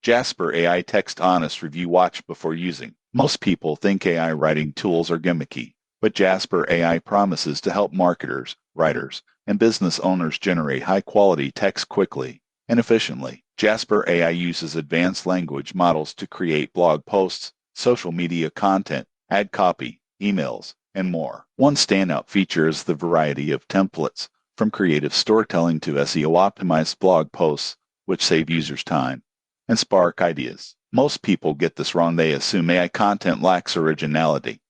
Jasper AI Text Honest Review Watch before using. Most people think AI writing tools are gimmicky, but Jasper AI promises to help marketers, writers, and business owners generate high-quality text quickly and efficiently. Jasper AI uses advanced language models to create blog posts, social media content, ad copy, emails, and more. One standout feature is the variety of templates, from creative storytelling to SEO-optimized blog posts, which save users time and spark ideas. Most people get this wrong. They assume AI content lacks originality.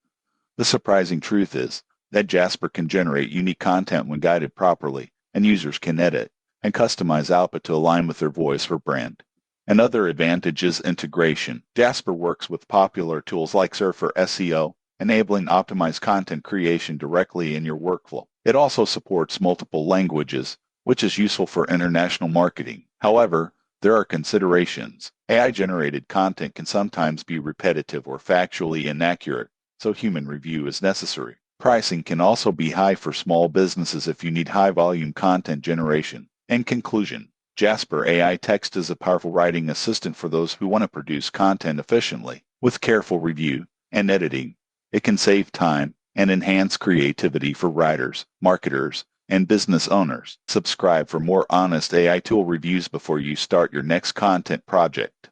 The surprising truth is that Jasper can generate unique content when guided properly, and users can edit and customize output to align with their voice or brand. Another advantage is integration. Jasper works with popular tools like Surf for SEO, enabling optimized content creation directly in your workflow. It also supports multiple languages, which is useful for international marketing. However, there are considerations. AI-generated content can sometimes be repetitive or factually inaccurate, so human review is necessary. Pricing can also be high for small businesses if you need high-volume content generation. In conclusion, Jasper AI Text is a powerful writing assistant for those who want to produce content efficiently. With careful review and editing, it can save time and enhance creativity for writers, marketers, and business owners. Subscribe for more honest AI tool reviews before you start your next content project.